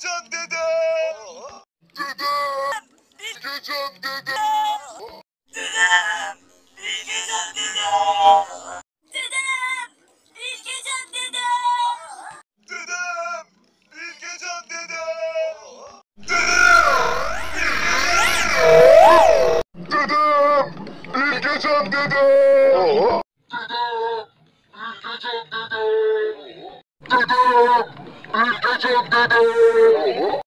Bilgecan dede. Dede. Bilgecan dede. Dedem. Bilgecan dede. Dedem. Bilgecan dede. Dedem. Bilgecan dede. Dedem. Bilgecan dede. Dedem. Bilgecan dede.